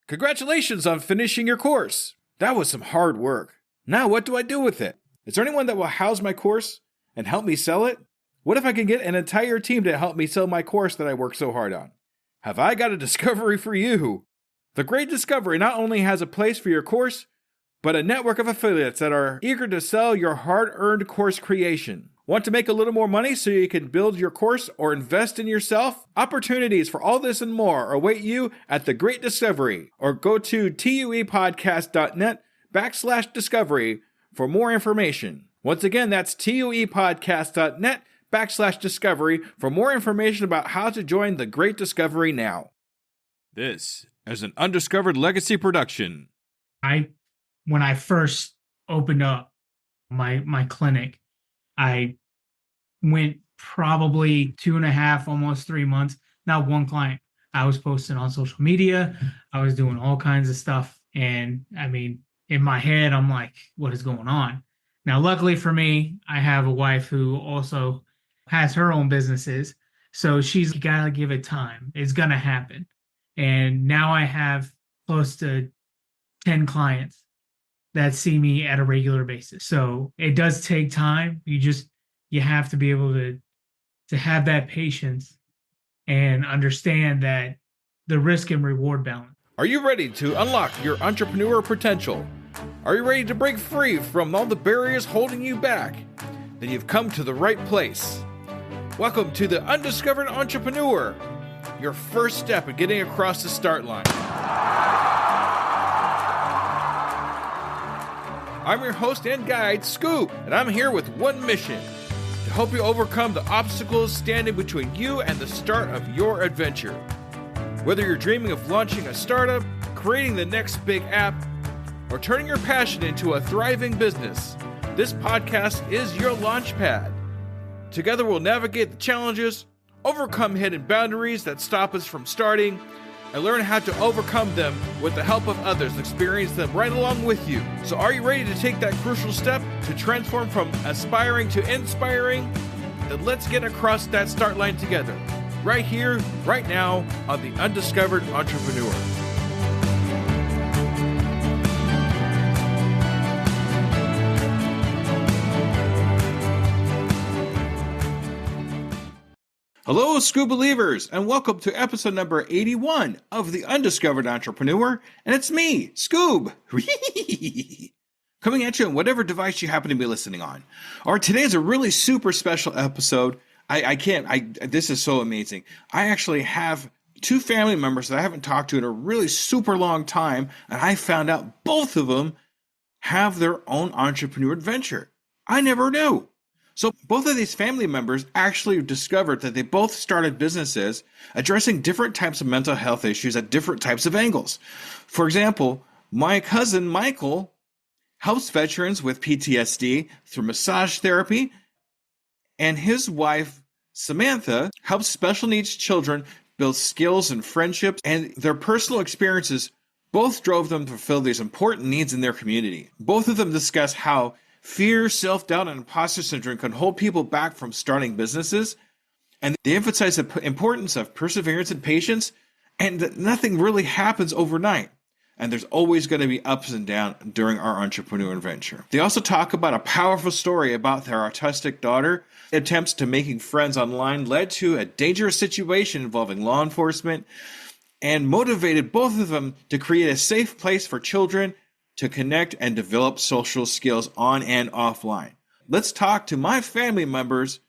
Congratulations on finishing your course. That was some hard work. Now what do I do with it? Is there anyone that will house my course and help me sell it? What if I can get an entire team to help me sell my course that I worked so hard on? Have I got a discovery for you? The Great Discovery not only has a place for your course, but a network of affiliates that are eager to sell your hard-earned course creation. Want to make a little more money so you can build your course or invest in yourself? Opportunities for all this and more await you at The Great Discovery, or go to tuepodcast.net/discovery for more information. Once again, that's tuepodcast.net/discovery for more information about how to join The Great Discovery now. This is an Undiscovered Legacy production. When I first opened up my clinic, I went probably 2.5, almost 3 months, not one client. I was posting on social media. I was doing all kinds of stuff. And I mean, in my head, I'm like, what is going on? Now, luckily for me, I have a wife who also has her own businesses. So she's got to give it time. It's going to happen. And now I have close to 10 clients that see me at a regular basis. So it does take time. You have to be able to have that patience and understand that the risk and reward balance. Are you ready to unlock your entrepreneurial potential? Are you ready to break free from all the barriers holding you back? Then you've come to the right place. Welcome to the Undiscovered Entrepreneur, your first step in getting across the start line. I'm your host and guide, Scoob, and I'm here with one mission: to help you overcome the obstacles standing between you and the start of your adventure. Whether you're dreaming of launching a startup, creating the next big app, or turning your passion into a thriving business, this podcast is your launchpad. Together we'll navigate the challenges, overcome hidden boundaries that stop us from starting, and learn how to overcome them with the help of others and experience them right along with you. So are you ready to take that crucial step to transform from aspiring to inspiring? Then let's get across that start line together, right here, right now, on the Undiscovered Entrepreneur. Hello, Scoob believers, and welcome to episode number 81 of the Undiscovered Entrepreneur, and it's me, Scoob, coming at you on whatever device you happen to be listening on. Today is a really super special episode. This is so amazing. I actually have two family members that I haven't talked to in a really super long time, and I found out both of them have their own entrepreneur adventure. I never knew. So both of these family members actually discovered that they both started businesses addressing different types of mental health issues at different types of angles. For example, my cousin Michael helps veterans with PTSD through massage therapy, and his wife Samantha helps special needs children build skills and friendships, and their personal experiences both drove them to fulfill these important needs in their community. Both of them discuss how fear, self-doubt, and imposter syndrome can hold people back from starting businesses. And they emphasize the importance of perseverance and patience, and that nothing really happens overnight. And there's always going to be ups and downs during our entrepreneur adventure. They also talk about a powerful story about their autistic daughter. Attempts to making friends online led to a dangerous situation involving law enforcement, and motivated both of them to create a safe place for children to connect and develop social skills on and offline. Let's talk to my family members,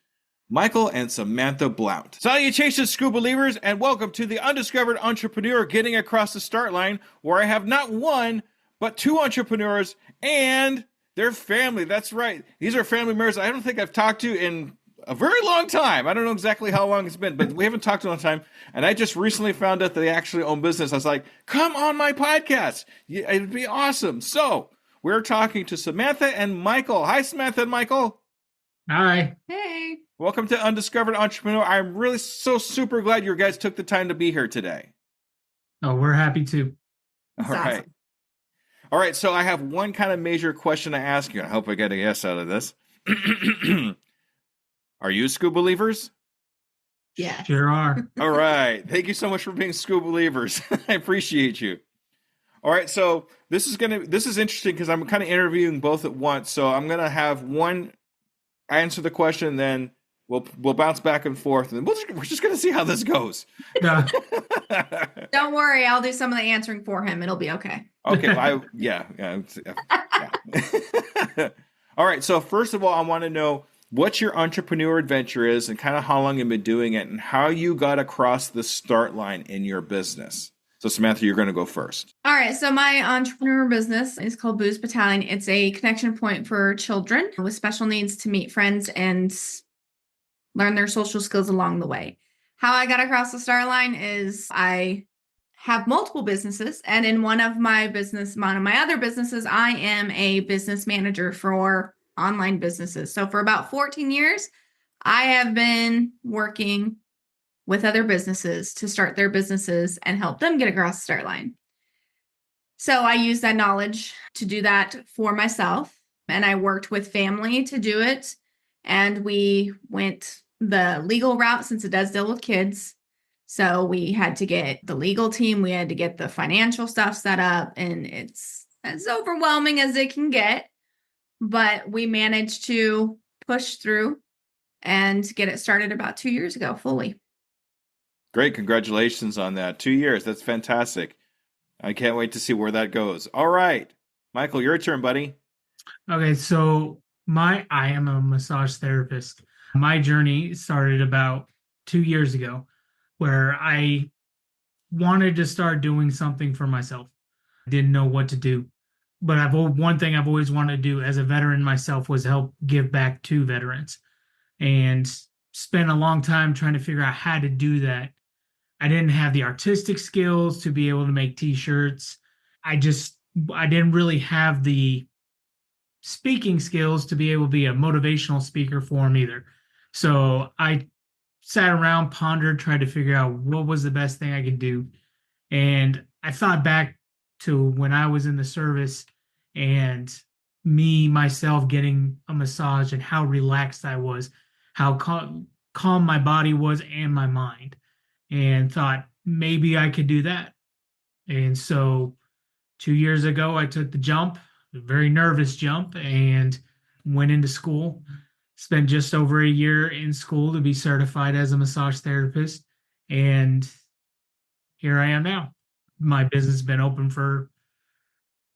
Michael and Samantha Blount. Salutations, Scoob believers, and welcome to the Undiscovered Entrepreneur Getting Across the Start Line, where I have not one, but two entrepreneurs and their family. That's right. These are family members I don't think I've talked to in a very long time. I don't know exactly how long it's been, but we haven't talked in a long time. And I just recently found out that they actually own business. I was like, come on my podcast. It'd be awesome. So we're talking to Samantha and Michael. Hi, Samantha and Michael. Hi. Hey. Welcome to Undiscovered Entrepreneur. I'm really so super glad you guys took the time to be here today. Oh, we're happy to. All right. Awesome. All right. So I have one kind of major question to ask you. I hope I get a yes out of this. Are you Scoob believers? Yeah. Sure are. All right. Thank you so much for being Scoob believers. I appreciate you. All right, so this is interesting because I'm kind of interviewing both at once. So I'm gonna have one answer the question, then we'll bounce back and forth, and we're just gonna see how this goes. Uh, Don't worry, I'll do some of the answering for him. It'll be okay. Okay, yeah. All right, so first of all, I want to know what your entrepreneur adventure is and kind of how long you've been doing it and how you got across the start line in your business. So Samantha, you're going to go first. All right. So my entrepreneur business is called Boost Battalion. It's a connection point for children with special needs to meet friends and learn their social skills along the way. How I got across the start line is I have multiple businesses, and in one of my other businesses, I am a business manager for online businesses. So for about 14 years, I have been working with other businesses to start their businesses and help them get across the start line. So I use that knowledge to do that for myself, and I worked with family to do it. And we went the legal route since it does deal with kids. So we had to get the legal team, we had to get the financial stuff set up, and it's as overwhelming as it can get. But we managed to push through and get it started about 2 years ago fully. Great. Congratulations on that. 2 years. That's fantastic. I can't wait to see where that goes. All right. Michael, your turn, buddy. okay, so I am a massage therapist. My journey started about 2 years ago, where I wanted to start doing something for myself. Didn't know what to do. But one thing I've always wanted to do as a veteran myself was help give back to veterans, and spent a long time trying to figure out how to do that. I didn't have the artistic skills to be able to make t-shirts. I didn't really have the speaking skills to be able to be a motivational speaker for them either. So I sat around, pondered, tried to figure out what was the best thing I could do. And I thought back to when I was in the service and myself getting a massage and how relaxed I was, how calm my body was and my mind, and thought maybe I could do that. And so 2 years ago, I took the jump, a very nervous jump, and went into school. Spent just over a year in school to be certified as a massage therapist. And here I am now. My business has been open for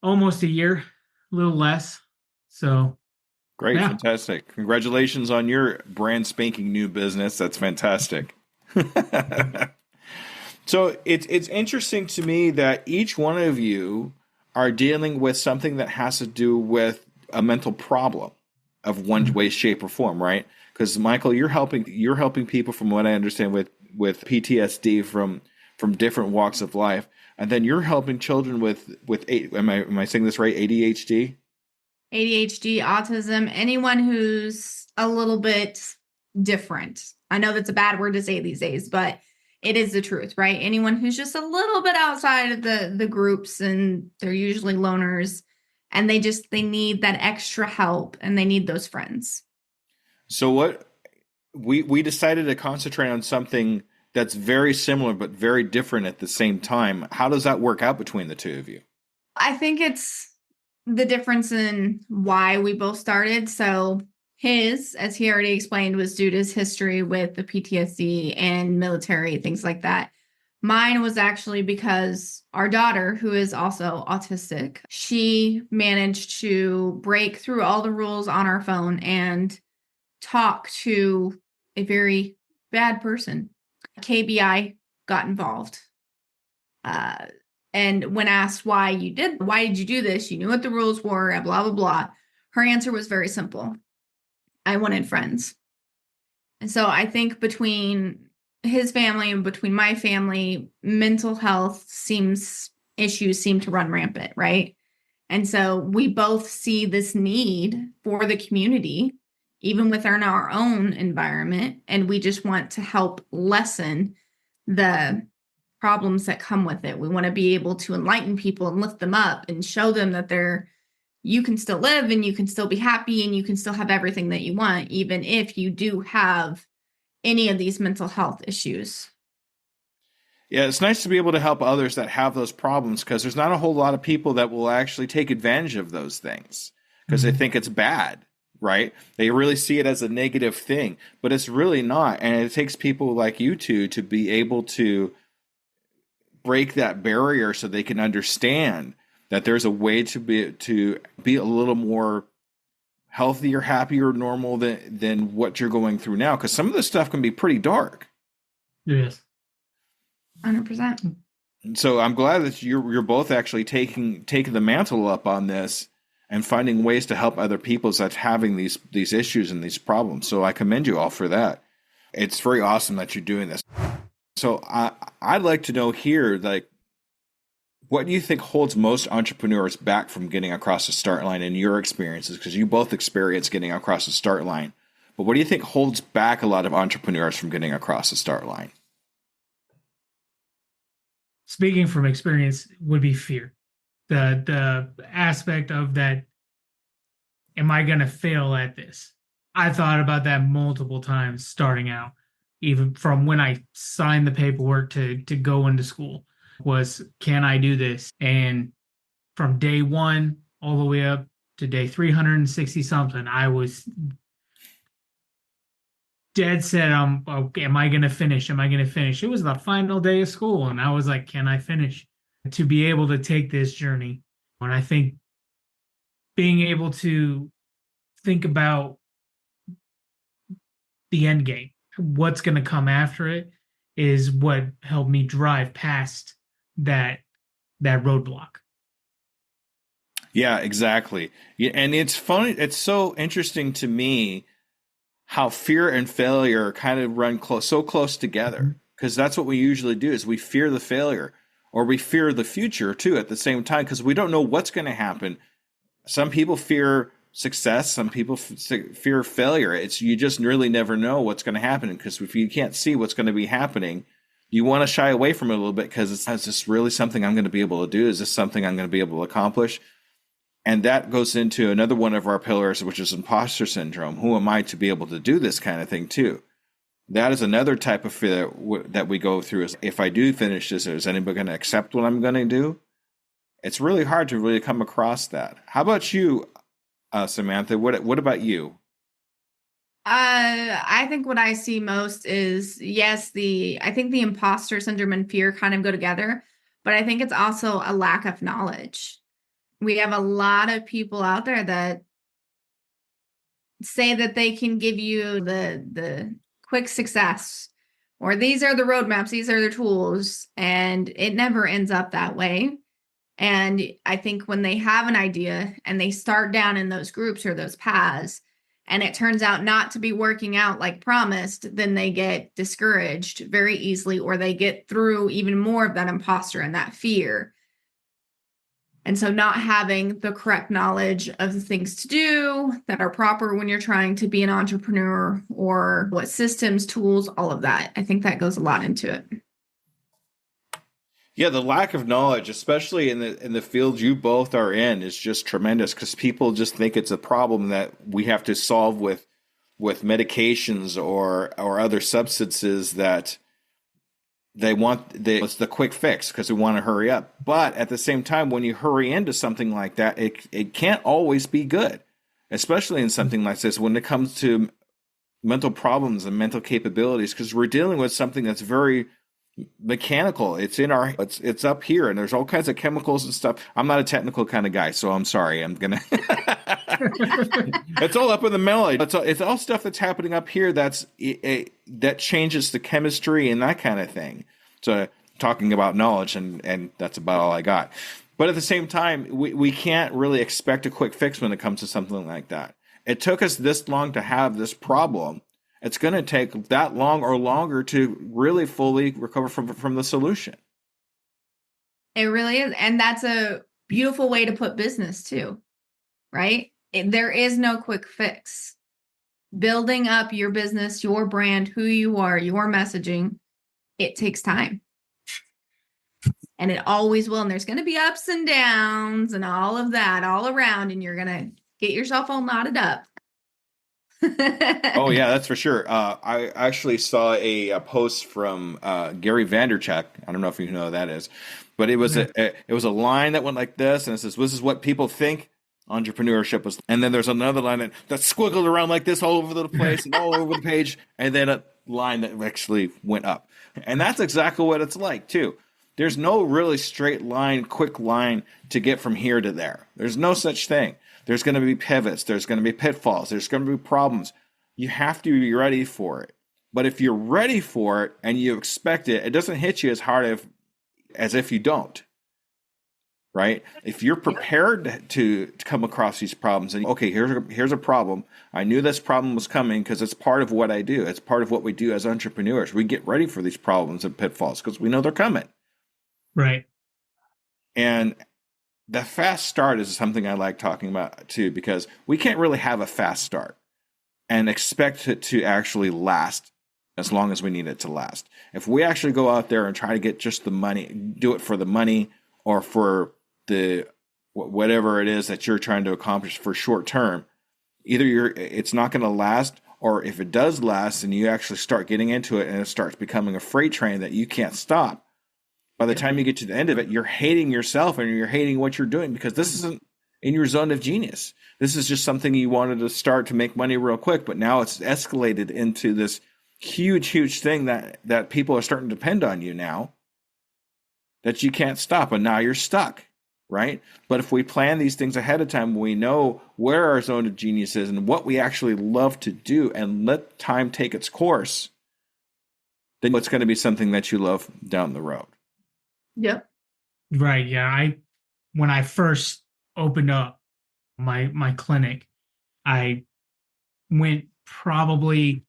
almost a year, a little less. So Great. yeah. Fantastic. Congratulations on your brand spanking new business. That's fantastic. So it's interesting to me that each one of you are dealing with something that has to do with a mental problem of one way, shape, or form, right? Because Michael, you're helping people, from what I understand, with PTSD from different walks of life, and then you're helping children with am I saying this right? ADHD, autism, anyone who's a little bit different. I know that's a bad word to say these days, but it is the truth, right? Anyone who's just a little bit outside of the groups, and they're usually loners, and they need that extra help, and they need those friends. So what we decided to concentrate on something that's very similar but very different at the same time. How does that work out between the two of you? I think it's the difference in why we both started. So his, as he already explained, was due to his history with the PTSD and military, things like that. Mine was actually because our daughter, who is also autistic, she managed to break through all the rules on our phone and talk to a very bad person. KBI got involved. And when asked why did you do this? You knew what the rules were, blah, blah, blah. Her answer was very simple. I wanted friends. And so I think between his family and between my family, mental health issues seem to run rampant, right? And so we both see this need for the community, even within our own environment. And we just want to help lessen the problems that come with it. We want to be able to enlighten people and lift them up and show them that you can still live and you can still be happy and you can still have everything that you want, even if you do have any of these mental health issues. Yeah, it's nice to be able to help others that have those problems, because there's not a whole lot of people that will actually take advantage of those things because they think it's bad, right? They really see it as a negative thing, but it's really not. And it takes people like you two to be able to break that barrier so they can understand that there's a way to be a little more healthier, happier, normal than what you're going through now. Because some of this stuff can be pretty dark. Yes. 100%. So I'm glad that you're both actually taking the mantle up on this and finding ways to help other people that's having these issues and these problems. So I commend you all for that. It's very awesome that you're doing this. So I'd like to know here, like, what do you think holds most entrepreneurs back from getting across the start line in your experiences? Because you both experience getting across the start line. But what do you think holds back a lot of entrepreneurs from getting across the start line? Speaking from experience, would be fear. The aspect of that, am I going to fail at this? I thought about that multiple times starting out, even from when I signed the paperwork to go into school, was, can I do this? And from day one all the way up to day 360 something, I was dead set on, okay, am I going to finish? Am I going to finish? It was the final day of school, and I was like, can I finish? To be able to take this journey. And I think being able to think about the end game, what's going to come after it, is what helped me drive past that roadblock. Yeah, exactly. Yeah, and it's funny. It's so interesting to me how fear and failure kind of run so close together, because that's what we usually do, is we fear the failure, or we fear the future too at the same time, because we don't know what's going to happen. Some people fear success, some people fear failure. You just really never know what's going to happen, because if you can't see what's going to be happening, you want to shy away from it a little bit, because is this really something I'm going to be able to do? Is this something I'm going to be able to accomplish? And that goes into another one of our pillars, which is imposter syndrome. Who am I to be able to do this kind of thing too? That is another type of fear that we go through. Is, if I do finish this, is anybody going to accept what I'm going to do? It's really hard to really come across that. How about you, Samantha? What about you? I think what I see most is, yes, I think the imposter syndrome and fear kind of go together, but I think it's also a lack of knowledge. We have a lot of people out there that say that they can give you the quick success, or these are the roadmaps, these are the tools, and it never ends up that way. And I think when they have an idea and they start down in those groups or those paths, and it turns out not to be working out like promised, then they get discouraged very easily, or they get through even more of that imposter and that fear. And so not having the correct knowledge of the things to do that are proper when you're trying to be an entrepreneur, or what systems, tools, all of that. I think that goes a lot into it. Yeah, the lack of knowledge, especially in the field you both are in, is just tremendous, because people just think it's a problem that we have to solve with medications or other substances that it's the quick fix because we want to hurry up. But at the same time, when you hurry into something like that, it can't always be good, especially in something like this when it comes to mental problems and mental capabilities, because we're dealing with something that's very mechanical. It's it's up here, and there's all kinds of chemicals and stuff. I'm not a technical kind of guy, so I'm sorry. I'm gonna it's all up in the melee. It's all stuff that's happening up here that changes the chemistry and that kind of thing. So talking about knowledge, and that's about all I got. But at the same time, we can't really expect a quick fix when it comes to something like that. It took us this long to have this problem. It's going to take that long or longer to really fully recover from the solution. It really is. And that's a beautiful way to put business too, right? There is no quick fix. Building up your business, your brand, who you are, your messaging, it takes time. And it always will. And there's going to be ups and downs and all of that all around. And you're going to get yourself all knotted up. Oh yeah, that's for sure. I actually saw a post from Gary Vanderchuk. I don't know if you know who that is, but it was Yeah. it was a line that went like this, and it says, "This is what people think entrepreneurship was." And then there's another line that squiggled around like this all over the place and all over the page, and then a line that actually went up, and that's exactly what it's like too. There's no really straight line, quick line to get from here to there. There's no such thing. There's going to be pivots. There's going to be pitfalls. There's going to be problems. You have to be ready for it. But if you're ready for it and you expect it, it doesn't hit you as hard as if you don't, right? If you're prepared to come across these problems and, okay, here's a problem. I knew this problem was coming because it's part of what I do. It's part of what we do as entrepreneurs. We get ready for these problems and pitfalls because we know they're coming. Right. And the fast start is something I like talking about too, because we can't really have a fast start and expect it to actually last as long as we need it to last. If we actually go out there and try to get just the money, do it for the money or for the whatever it is that you're trying to accomplish for short term, either it's not going to last, or if it does last and you actually start getting into it and it starts becoming a freight train that you can't stop. By the time you get to the end of it, you're hating yourself and you're hating what you're doing because this isn't in your zone of genius. This is just something you wanted to start to make money real quick, but now it's escalated into this huge, huge thing that people are starting to depend on you now that you can't stop, and now you're stuck, right? But if we plan these things ahead of time, we know where our zone of genius is and what we actually love to do and let time take its course, then it's going to be something that you love down the road. Yep. Right. Yeah. When I first opened up my clinic, I went probably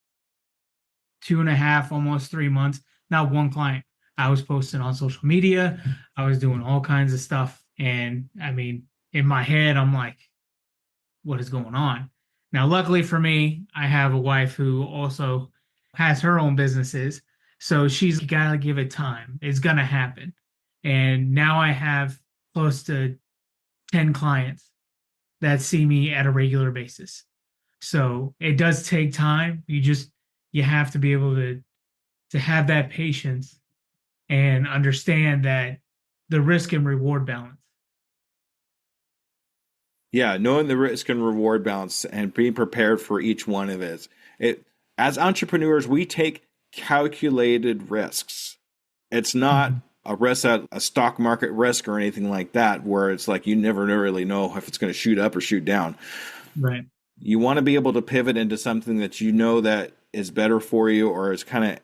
2.5, almost 3 months, not one client. I was posting on social media. I was doing all kinds of stuff. And I mean, in my head, I'm like, what is going on? Now, luckily for me, I have a wife who also has her own businesses. So she's got to give it time. It's going to happen. And now I have close to 10 clients that see me at a regular basis. So it does take time. You have to be able to have that patience and understand that the risk and reward balance. Yeah, knowing the risk and reward balance and being prepared for each one of it. As entrepreneurs, we take calculated risks. It's not a risk at a stock market risk or anything like that, where it's like you never really know if it's going to shoot up or shoot down. Right. You want to be able to pivot into something that you know that is better for you or is kind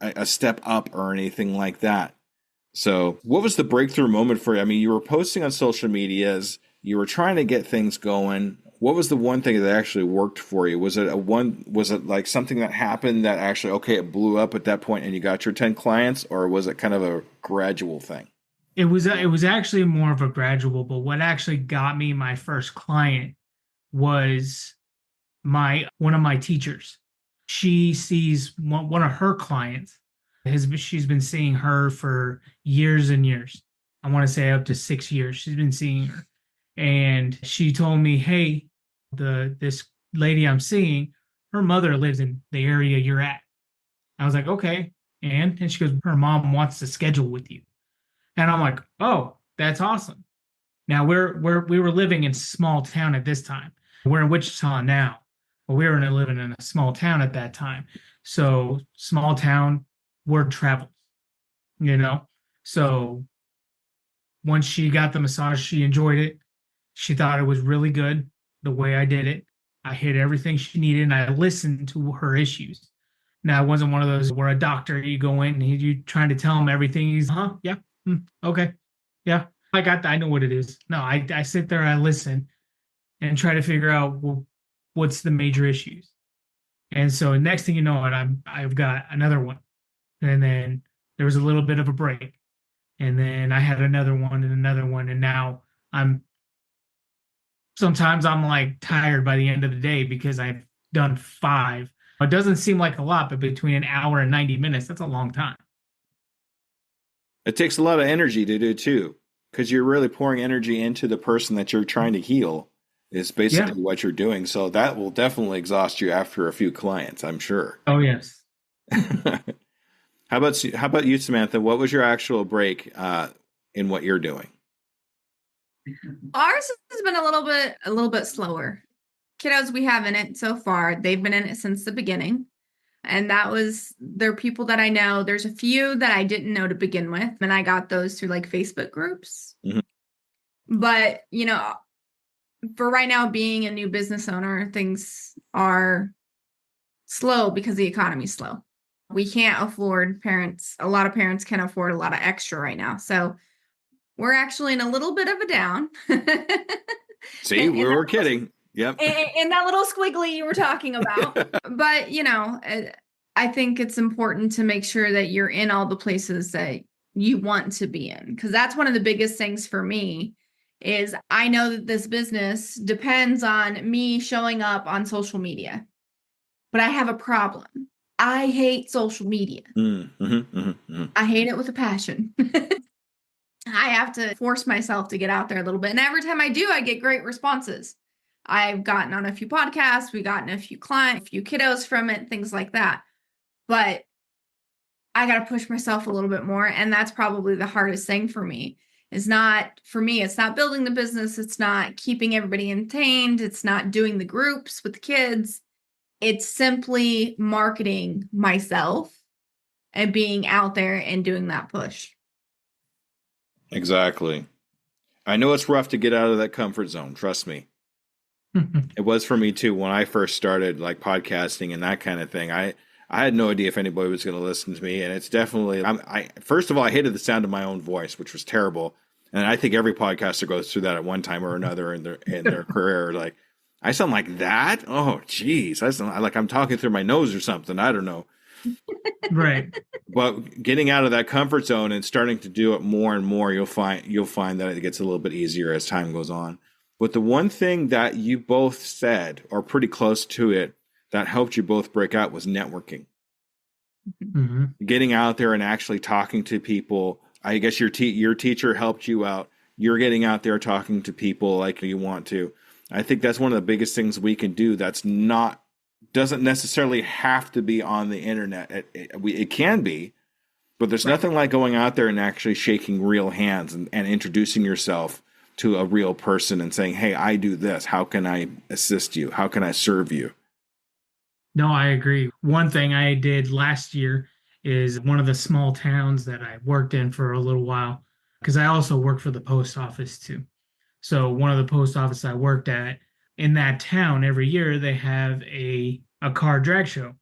of a step up or anything like that. So what was the breakthrough moment for you? I mean, you were posting on social medias, you were trying to get things going. What was the one thing that actually worked for you? Was it like something that happened that actually, okay, it blew up at that point and you got your 10 clients, or was it kind of a gradual thing? It was actually more of a gradual, but what actually got me my first client was one of my teachers. She sees one of her clients. She's been seeing her for years and years. I want to say up to 6 years. She's been seeing her. And she told me, hey, this lady I'm seeing, her mother lives in the area you're at. I was like, okay. And she goes, her mom wants to schedule with you. And I'm like, oh, that's awesome. Now we were living in a small town at this time. We're in Wichita now, but we were living in a small town at that time. So small town, word travels, you know? So once she got the massage, she enjoyed it. She thought it was really good the way I did it. I hit everything she needed and I listened to her issues. Now, it wasn't one of those where a doctor, you go in and you trying to tell him everything. He's, yeah, okay, yeah, I got that. I know what it is. No, I sit there, I listen and try to figure out, well, what's the major issues. And so next thing you know, I've got another one. And then there was a little bit of a break. And then I had another one and another one. And now sometimes I'm like tired by the end of the day because I've done 5. It doesn't seem like a lot, but between an hour and 90 minutes, that's a long time. It takes a lot of energy to do too, because you're really pouring energy into the person that you're trying to heal. is basically what you're doing. So that will definitely exhaust you after a few clients, I'm sure. Oh, yes. How about you, Samantha? What was your actual break in what you're doing? Ours has been a little bit slower. Kiddos we have in it so far, they've been in it since the beginning. And they're people that I know. There's a few that I didn't know to begin with, and I got those through like Facebook groups. Mm-hmm. But, for right now, being a new business owner, things are slow because the economy's slow. We can't afford a lot of parents can't afford a lot of extra right now. So we're actually in a little bit of a down. See, we were kidding. Yep. And that little squiggly you were talking about. But, I think it's important to make sure that you're in all the places that you want to be in. Because that's one of the biggest things for me is I know that this business depends on me showing up on social media. But I have a problem. I hate social media. I hate it with a passion. I have to force myself to get out there a little bit. And every time I do, I get great responses. I've gotten on a few podcasts. We've gotten a few clients, a few kiddos from it, things like that. But I got to push myself a little bit more. And that's probably the hardest thing for me. It's not building the business. It's not keeping everybody entertained. It's not doing the groups with the kids. It's simply marketing myself and being out there and doing that push. Exactly. I know it's rough to get out of that comfort zone. Trust me. It was for me too. When I first started like podcasting and that kind of thing, I had no idea if anybody was going to listen to me. And it's definitely, first of all, I hated the sound of my own voice, which was terrible. And I think every podcaster goes through that at one time or another in their career. Like, I sound like that? Oh, geez. I sound like I'm talking through my nose or something. I don't know. Right. But getting out of that comfort zone and starting to do it more and more, you'll find that it gets a little bit easier as time goes on. But the one thing that you both said, or pretty close to it, that helped you both break out was networking. Mm-hmm. Getting out there and actually talking to people. I guess your teacher helped you out. You're getting out there talking to people like you want to. I think that's one of the biggest things we can do. Doesn't necessarily have to be on the internet. It can be, but there's nothing like going out there and actually shaking real hands and introducing yourself to a real person and saying, hey, I do this. How can I assist you? How can I serve you? No, I agree. One thing I did last year is one of the small towns that I worked in for a little while, because I also worked for the post office too. So one of the post offices I worked at in that town, every year they have a car drag show.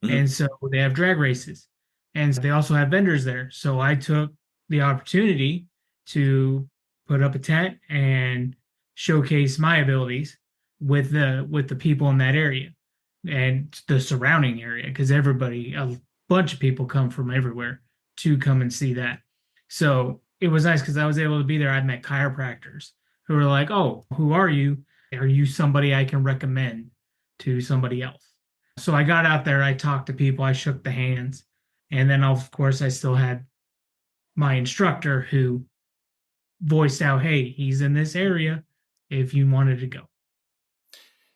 Mm-hmm. And so they have drag races. And they also have vendors there. So I took the opportunity to put up a tent and showcase my abilities with the people in that area and the surrounding area, because a bunch of people come from everywhere to come and see that. So it was nice because I was able to be there. I'd met chiropractors who were like, oh, who are you? Are you somebody I can recommend to somebody else? So I got out there, I talked to people, I shook the hands. And then, of course, I still had my instructor who voiced out, hey, he's in this area if you wanted to go.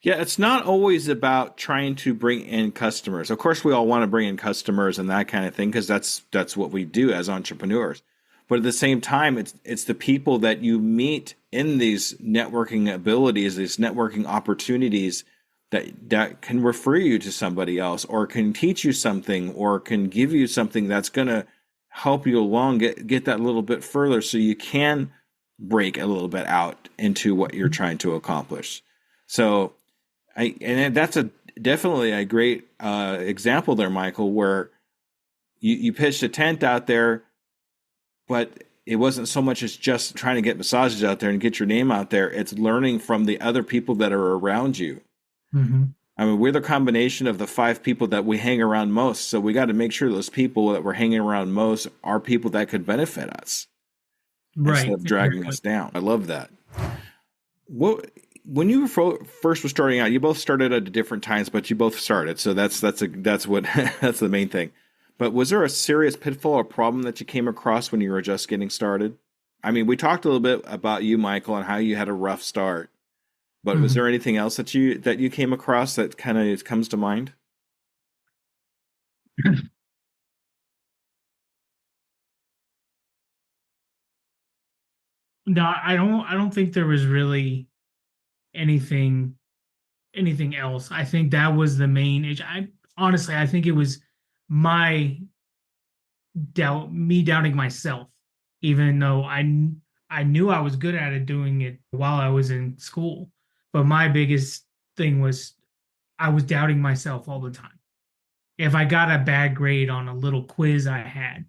Yeah, it's not always about trying to bring in customers. Of course, we all want to bring in customers and that kind of thing because that's what we do as entrepreneurs. But at the same time, it's the people that you meet in these networking abilities, these networking opportunities that can refer you to somebody else or can teach you something or can give you something that's going to help you along, get that little bit further so you can break a little bit out into what you're trying to accomplish. So that's definitely a great example there, Michael, where you pitched a tent out there, but it wasn't so much as just trying to get massages out there and get your name out there. It's learning from the other people that are around you. Mm-hmm. I mean, we're the combination of the 5 people that we hang around most. So we got to make sure those people that we're hanging around most are people that could benefit us. Right. Instead of dragging us down. I love that. When you first were starting out, you both started at different times, but you both started. So that's the main thing. But was there a serious pitfall or problem that you came across when you were just getting started? I mean, we talked a little bit about you, Michael, and how you had a rough start. But was there anything else that you came across that kind of comes to mind? No, I don't think there was really anything else. I think that was the main issue. I think it was my me doubting myself, even though I knew I was good at it doing it while I was in school. But my biggest thing was I was doubting myself all the time. If I got a bad grade on a little quiz I had,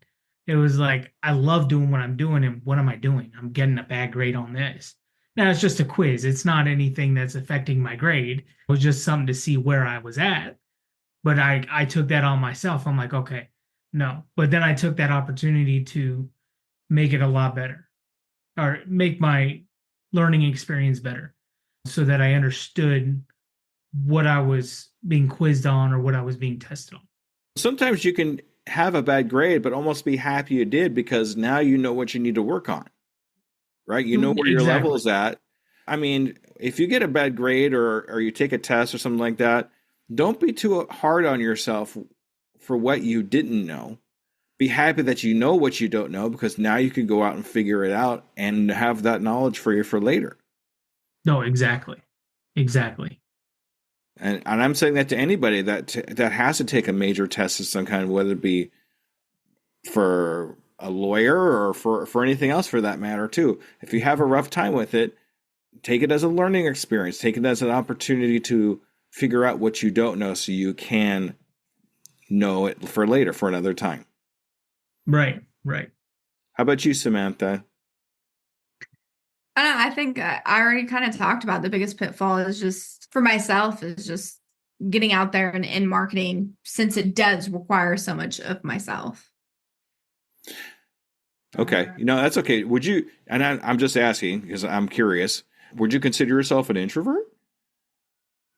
it was like, I love doing what I'm doing, and what am I doing? I'm getting a bad grade on this. Now it's just a quiz. It's not anything that's affecting my grade. It was just something to see where I was at. But I took that on myself. I'm like, okay, no. But then I took that opportunity to make it a lot better, or make my learning experience better, so that I understood what I was being quizzed on or what I was being tested on. Sometimes you can have a bad grade, but almost be happy you did, because now you know what you need to work on, right? You know where your level is at. I mean, if you get a bad grade or you take a test or something like that, don't be too hard on yourself for what you didn't know. Be happy that you know what you don't know, because now you can go out and figure it out and have that knowledge for you for later. No, exactly. Exactly. And I'm saying that to anybody that has to take a major test of some kind, whether it be for a lawyer or for anything else for that matter too. If you have a rough time with it, take it as a learning experience. Take it as an opportunity to figure out what you don't know, so you can know it for later, for another time. Right, right. How about you, Samantha? I think I already kind of talked about the biggest pitfall is just for myself is just getting out there and in marketing, since it does require so much of myself. Okay. That's okay. Would you, and I'm just asking because I'm curious, would you consider yourself an introvert?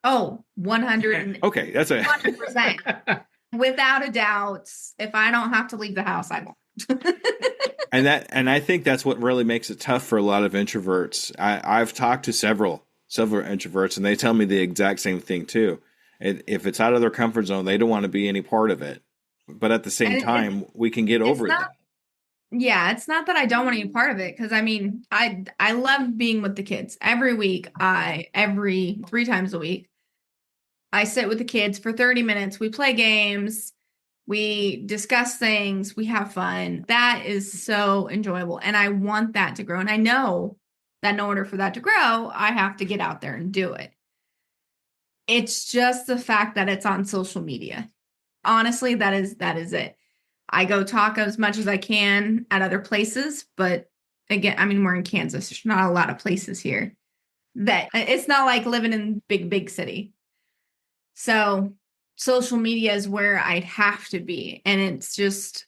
Oh, 100. Okay. That's 100%. Without a doubt, if I don't have to leave the house, I won't. And I think that's what really makes it tough for a lot of introverts. I've talked to several introverts, and they tell me the exact same thing too. If it's out of their comfort zone, they don't want to be any part of it. But at the same time, we can get over that. Yeah, it's not that I don't want to be part of it, because I mean, I love being with the kids every week. Every 3 times a week, I sit with the kids for 30 minutes. We play games. We discuss things. We have fun. That is so enjoyable. And I want that to grow. And I know that in order for that to grow, I have to get out there and do it. It's just the fact that it's on social media. Honestly, that is it. I go talk as much as I can at other places. But again, I mean, we're in Kansas. There's not a lot of places here. That it's not like living in big city. So social media is where I'd have to be. And it's just,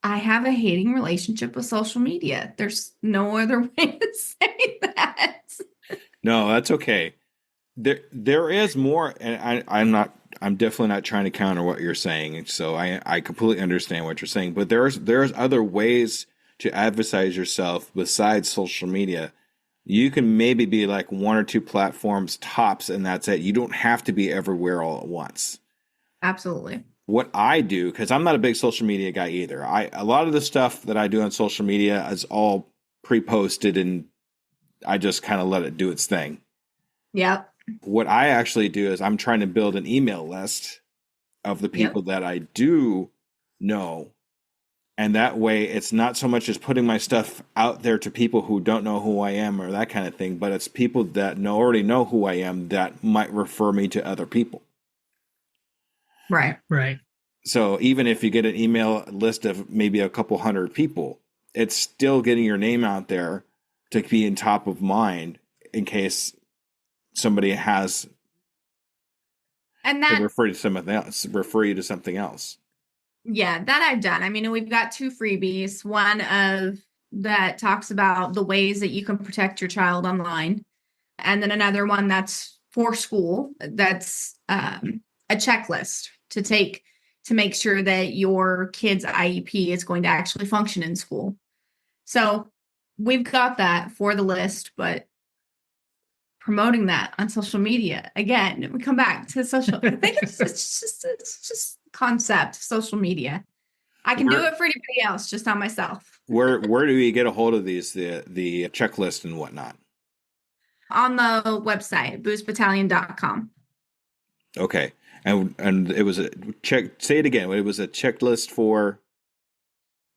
I have a hating relationship with social media. There's no other way to say that. No, that's okay. There is more, and I'm definitely not trying to counter what you're saying. So I completely understand what you're saying, but there's other ways to advertise yourself besides social media. You can maybe be like 1 or 2 platforms tops, and that's it. You don't have to be everywhere all at once. Absolutely. What I do, because I'm not a big social media guy either. A lot of the stuff that I do on social media is all pre-posted, and I just kind of let it do its thing. Yep. What I actually do is I'm trying to build an email list of the people that I do know. And that way it's not so much as putting my stuff out there to people who don't know who I am or that kind of thing, but it's people that already know who I am that might refer me to other people. Right. Right. So even if you get an email list of maybe a couple hundred people, it's still getting your name out there to be in top of mind in case somebody has and that refer you to something else. Yeah, that I've done. I mean, we've got 2 freebies. One of that talks about the ways that you can protect your child online. And then another one that's for school. That's a checklist to take to make sure that your kid's IEP is going to actually function in school. So we've got that for the list, but promoting that on social media. Again, we come back to social. I think it's just concept, social media. I can do it for anybody else, just not myself. Where do we get a hold of these, the checklist and whatnot? On the website, boostbattalion.com. Okay. And it was a say it again. It was a checklist for.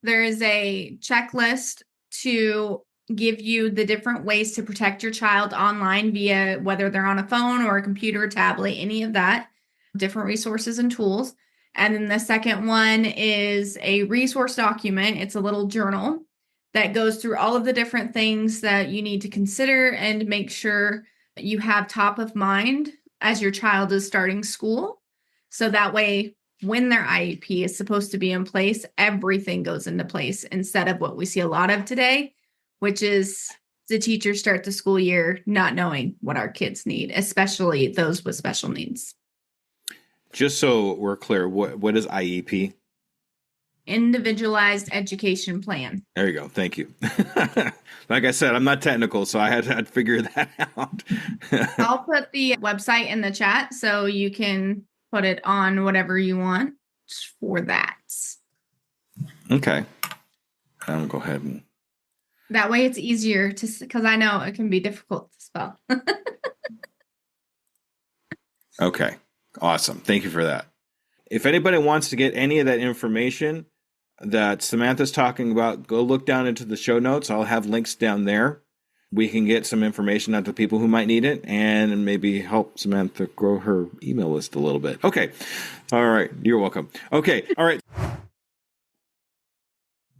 There is a checklist to give you the different ways to protect your child online via whether they're on a phone or a computer, tablet, any of that, different resources and tools. And then the second one is a resource document. It's a little journal that goes through all of the different things that you need to consider and make sure that you have top of mind as your child is starting school. So that way, when their IEP is supposed to be in place, everything goes into place instead of what we see a lot of today, which is the teachers start the school year not knowing what our kids need, especially those with special needs. Just so we're clear, what is IEP? Individualized Education Plan. There you go. Thank you. Like I said, I'm not technical, so I had to figure that out. I'll put the website in the chat so you can put it on whatever you want for that. Okay. I'll go ahead and. That way it's easier to, because I know it can be difficult to spell. Okay. Awesome. Thank you for that. If anybody wants to get any of that information that Samantha's talking about, go look down into the show notes. I'll have links down there. We can get some information out to people who might need it and maybe help Samantha grow her email list a little bit. Okay. All right. You're welcome. Okay. All right.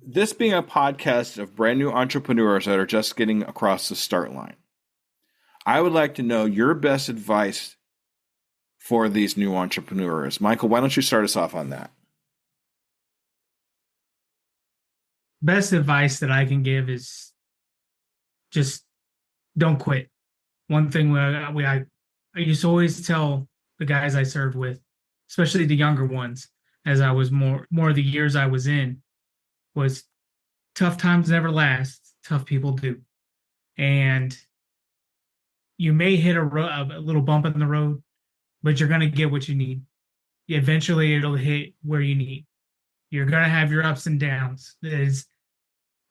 This being a podcast of brand new entrepreneurs that are just getting across the start line, I would like to know your best advice for these new entrepreneurs. Michael, why don't you start us off on that? Best advice that I can give is just don't quit. One thing I used to always tell the guys I served with, especially the younger ones, as I was more of the years I was in, was tough times never last, tough people do. And you may hit a little bump in the road, but you're going to get what you need. Eventually, it'll hit where you need. You're going to have your ups and downs. It's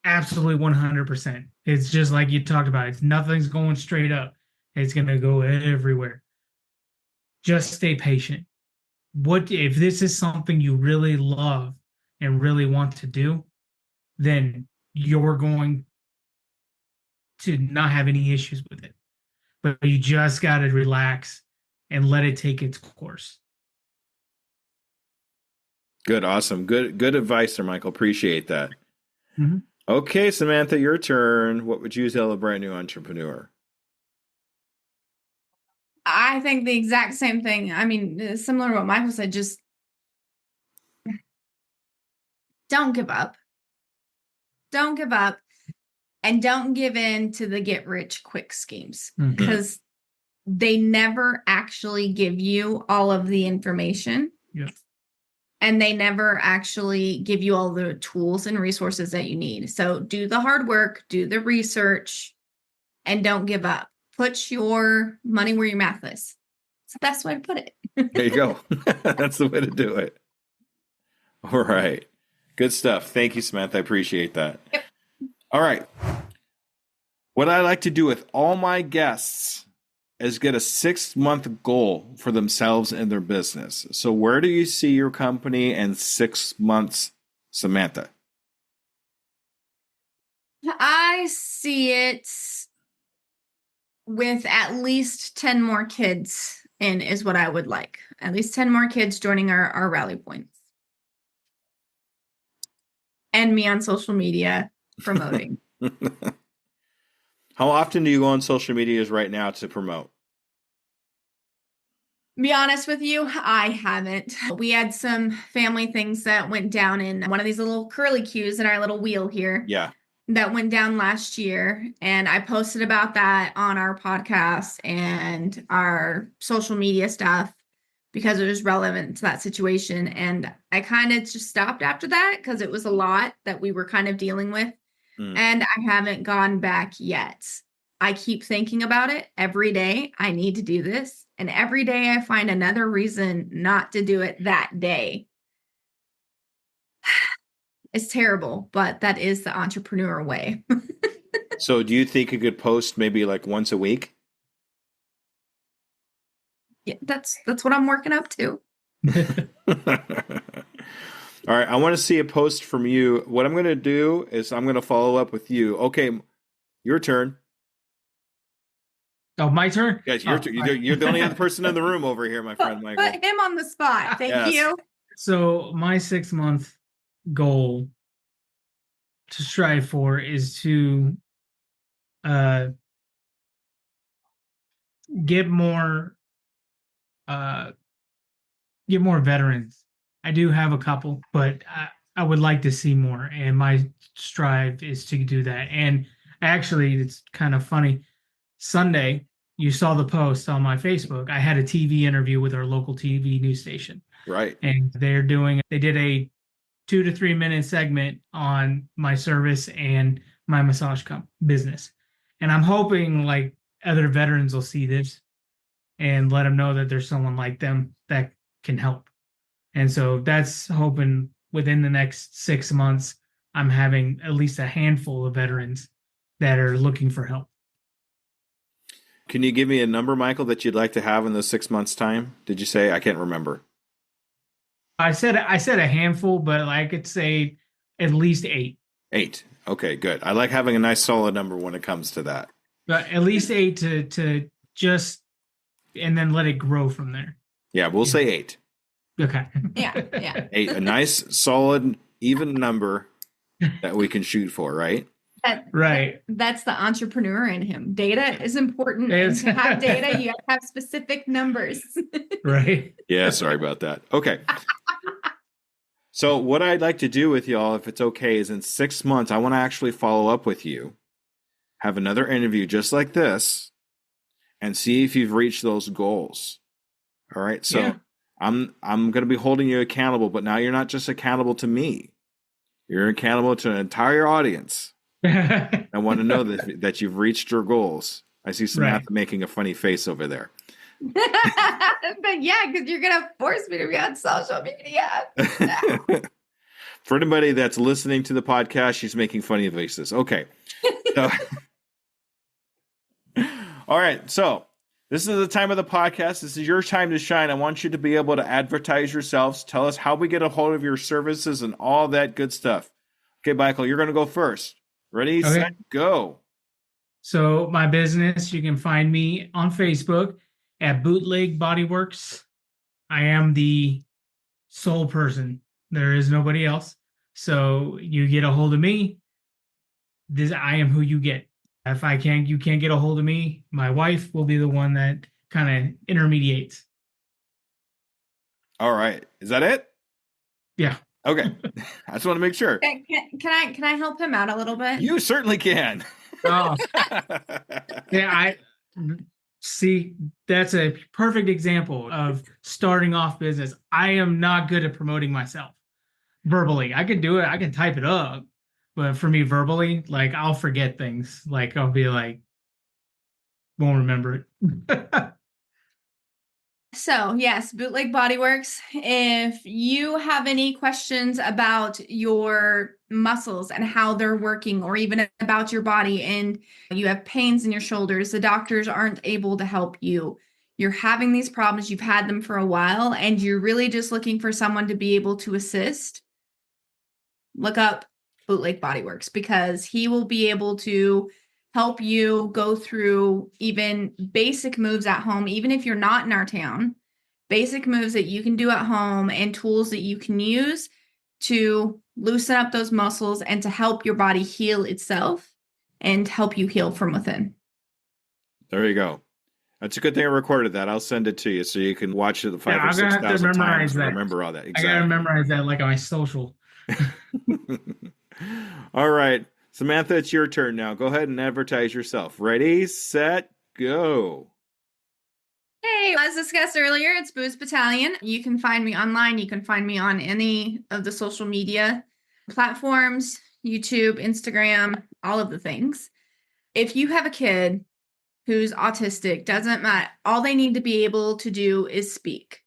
absolutely 100%. It's just like you talked about. Nothing's going straight up. It's going to go everywhere. Just stay patient. What if this is something you really love and really want to do, then you're going to not have any issues with it. But you just got to relax and let it take its course. Good. Awesome. Good advice there, Michael. Appreciate that. Mm-hmm. Okay, Samantha, your turn. What would you tell a brand new entrepreneur? I think the exact same thing. I mean, similar to what Michael said, just don't give up. Don't give up. And don't give in to the get rich quick schemes, because they never actually give you all of the information. Yeah. And they never actually give you all the tools and resources that you need. So do the hard work, do the research, and don't give up. Put your money where your mouth is. It's the best way to put it. There you go. That's the way to do it. All right. Good stuff. Thank you, Samantha. I appreciate that. Yep. All right. What I like to do with all my guests is get a 6-month goal for themselves and their business. So where do you see your company in 6 months, Samantha? I see it with at least 10 more kids in is what I would like. At least 10 more kids joining our rally points. And me on social media promoting. How often do you go on social medias right now to promote? Be honest with you, I haven't. We had some family things that went down in one of these little curly cues in our little wheel here. Yeah. That went down last year. And I posted about that on our podcast and our social media stuff because it was relevant to that situation. And I kind of just stopped after that because it was a lot that we were kind of dealing with. And I haven't gone back yet. I keep thinking about it every day. I need to do this. And every day I find another reason not to do it that day. It's terrible, but that is the entrepreneur way. So do you think you could post maybe like once a week? Yeah, that's what I'm working up to. All right. I want to see a post from you. What I'm going to do is I'm going to follow up with you. Okay. Your turn. Oh, my turn? Guys, your turn. You're the only other person in the room over here, my friend Michael. Put him on the spot. Thank Yes. you. So my 6-month goal to strive for is to get more veterans. I do have a couple, but I would like to see more, and my strive is to do that. And actually, it's kind of funny. Sunday, you saw the post on my Facebook. I had a TV interview with our local TV news station. Right. And they did a 2 to 3 minute segment on my service and my massage business. And I'm hoping like other veterans will see this and let them know that there's someone like them that can help. And so that's hoping within the next 6 months, I'm having at least a handful of veterans that are looking for help. Can you give me a number, Michael, that you'd like to have in those 6 months' time? Did you say? I can't remember. I said a handful, but I could say at least 8. 8. Okay, good. I like having a nice solid number when it comes to that. But at least 8 to just, and then let it grow from there. Yeah, we'll say 8. Okay. Yeah. 8, a nice, solid, even number that we can shoot for, right? Right. That's the entrepreneur in him. Data is important. And to have data, you have to have specific numbers. Right. Yeah, sorry about that. Okay. So what I'd like to do with y'all, if it's okay, is in 6 months, I want to actually follow up with you, have another interview just like this, and see if you've reached those goals. All right. So yeah. I'm going to be holding you accountable, but now you're not just accountable to me. You're accountable to an entire audience. I want to know that you've reached your goals. I see Samantha making a funny face over there. But yeah, because you're going to force me to be on social media. For anybody that's listening to the podcast, she's making funny faces. Okay. So, all right. So this is the time of the podcast. This is your time to shine. I want you to be able to advertise yourselves. Tell us how we get a hold of your services and all that good stuff. Okay, Michael, you're going to go first. Ready, set, go. So my business, you can find me on Facebook at Bootleg Bodyworks. I am the sole person. There is nobody else. So you get a hold of me. I am who you get. If you can't get a hold of me, my wife will be the one that kind of intermediates. All right. Is that it? Yeah. Okay. I just want to make sure. Can I help him out a little bit? You certainly can. Oh. Yeah, I see. That's a perfect example of starting off business. I am not good at promoting myself verbally. I can do it. I can type it up. But for me, verbally, like I'll forget things. Like I'll be like, won't remember it. So yes, Bootleg Bodyworks. If you have any questions about your muscles and how they're working, or even about your body, and you have pains in your shoulders, the doctors aren't able to help you. You're having these problems, you've had them for a while, and you're really just looking for someone to be able to assist. Look up Bootleg Bodyworks, because he will be able to help you go through even basic moves at home, even if you're not in our town, basic moves that you can do at home and tools that you can use to loosen up those muscles and to help your body heal itself and help you heal from within. There you go. That's a good thing I recorded that. I'll send it to you so you can watch it 5,000 or 6,000 times and remember all that. Exactly. I got to memorize that like on my social. All right. Samantha, it's your turn now. Go ahead and advertise yourself. Ready, set, go. Hey, as discussed earlier, it's Boost Battalion. You can find me online. You can find me on any of the social media platforms, YouTube, Instagram, all of the things. If you have a kid who's autistic, doesn't matter. All they need to be able to do is speak.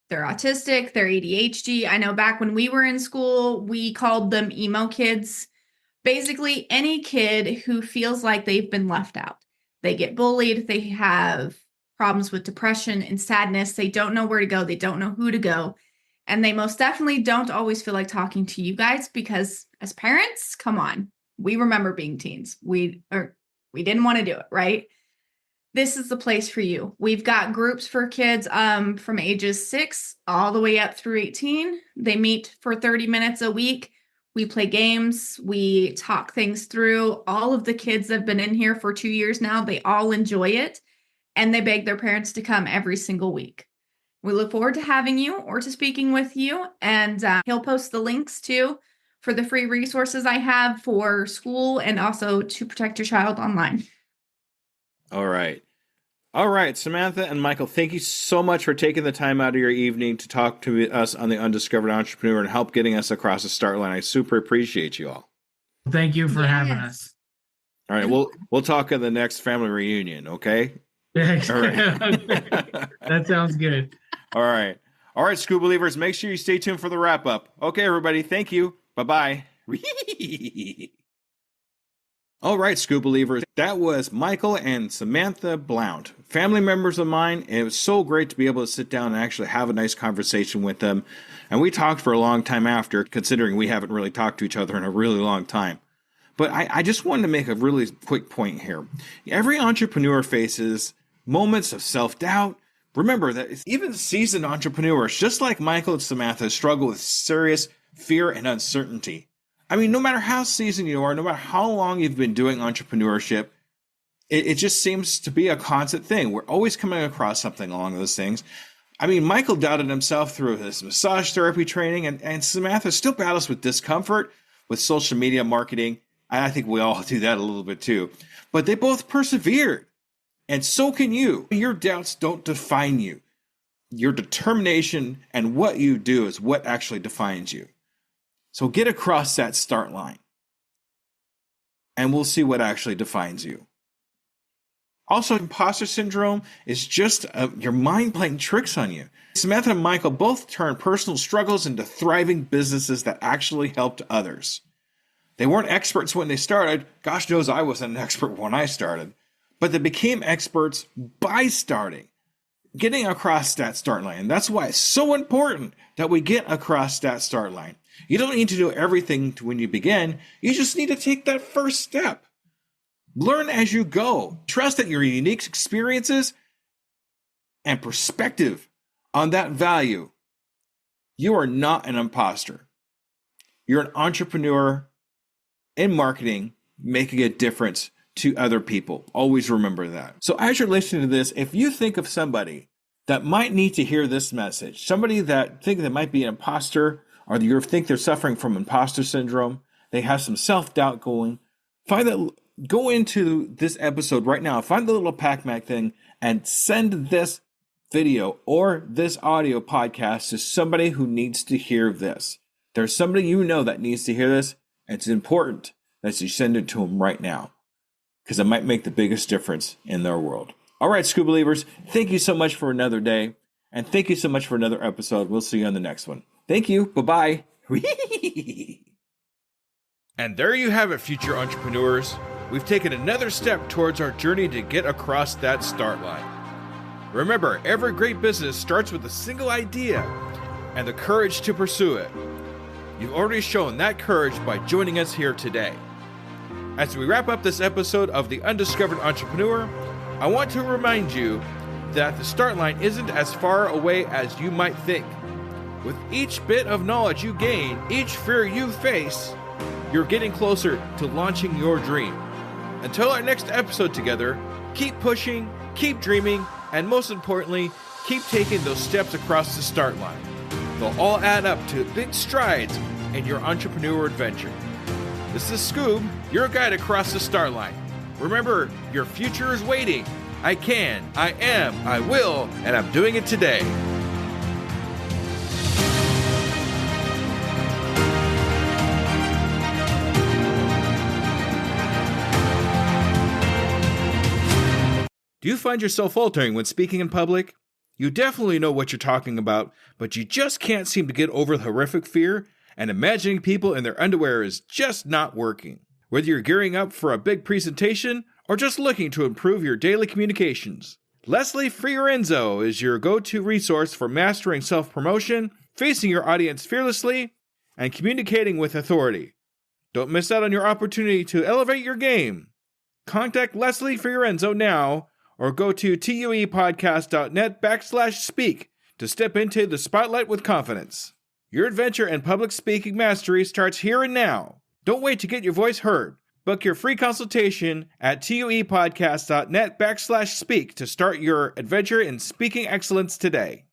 They're autistic, they're ADHD. I know back when we were in school, we called them emo kids. Basically, any kid who feels like they've been left out. They get bullied, they have problems with depression and sadness, they don't know where to go, they don't know who to go, and they most definitely don't always feel like talking to you guys because as parents, come on, we remember being teens. We didn't want to do it, right? This is the place for you. We've got groups for kids from ages 6 all the way up through 18. They meet for 30 minutes a week. We play games. We talk things through. All of the kids that have been in here for 2 years now, they all enjoy it. And they beg their parents to come every single week. We look forward to having you or to speaking with you. And he'll post the links too for the free resources I have for school and also to protect your child online. All right. All right, Samantha and Michael, thank you so much for taking the time out of your evening to talk to us on the Undiscovered Entrepreneur and help getting us across the start line. I super appreciate you all. Thank you for having us. All right, we'll talk at the next family reunion, okay? All right. That sounds good. All right. All right, Scoob believers, make sure you stay tuned for the wrap up. Okay, everybody, thank you. Bye-bye. All right, Scoob believers, that was Michael and Samantha Blount, family members of mine. And it was so great to be able to sit down and actually have a nice conversation with them. And we talked for a long time after, considering we haven't really talked to each other in a really long time. But I just wanted to make a really quick point here. Every entrepreneur faces moments of self-doubt. Remember that even seasoned entrepreneurs, just like Michael and Samantha, struggle with serious fear and uncertainty. I mean, no matter how seasoned you are, no matter how long you've been doing entrepreneurship, it just seems to be a constant thing. We're always coming across something along those things. I mean, Michael doubted himself through his massage therapy training, and Samantha still battles with discomfort with social media marketing. I think we all do that a little bit too. But they both persevered. And so can you. Your doubts don't define you. Your determination and what you do is what actually defines you. So get across that start line. And we'll see what actually defines you. Also, imposter syndrome is just your mind playing tricks on you. Samantha and Michael both turned personal struggles into thriving businesses that actually helped others. They weren't experts when they started. Gosh knows I wasn't an expert when I started. But they became experts by starting, getting across that start line. And that's why it's so important that we get across that start line. You don't need to do everything when you begin. You just need to take that first step. Learn as you go. Trust that your unique experiences and perspective on that value. You are not an imposter. You're an entrepreneur in marketing, making a difference to other people. Always remember that. So as you're listening to this, if you think of somebody that might need to hear this message, somebody that think they might be an imposter, or you think they're suffering from imposter syndrome, they have some self-doubt going, go into this episode right now, find the little Pac-Man thing, and send this video or this audio podcast to somebody who needs to hear this. There's somebody you know that needs to hear this. It's important that you send it to them right now, because it might make the biggest difference in their world. All right, Scoob believers, thank you so much for another day, and thank you so much for another episode. We'll see you on the next one. Thank you. Bye-bye. And there you have it, future entrepreneurs. We've taken another step towards our journey to get across that start line. Remember, every great business starts with a single idea and the courage to pursue it. You've already shown that courage by joining us here today. As we wrap up this episode of The Undiscovered Entrepreneur, I want to remind you that the start line isn't as far away as you might think. With each bit of knowledge you gain, each fear you face, you're getting closer to launching your dream. Until our next episode together, keep pushing, keep dreaming, and most importantly, keep taking those steps across the start line. They'll all add up to big strides in your entrepreneur adventure. This is Scoob, your guide across the start line. Remember, your future is waiting. I can, I am, I will, and I'm doing it today. Do you find yourself faltering when speaking in public? You definitely know what you're talking about, but you just can't seem to get over the horrific fear, and imagining people in their underwear is just not working. Whether you're gearing up for a big presentation or just looking to improve your daily communications, Leslie Fiorenzo is your go-to resource for mastering self-promotion, facing your audience fearlessly, and communicating with authority. Don't miss out on your opportunity to elevate your game. Contact Leslie Fiorenzo now or go to tuepodcast.net/speak to step into the spotlight with confidence. Your adventure in public speaking mastery starts here and now. Don't wait to get your voice heard. Book your free consultation at tuepodcast.net/speak to start your adventure in speaking excellence today.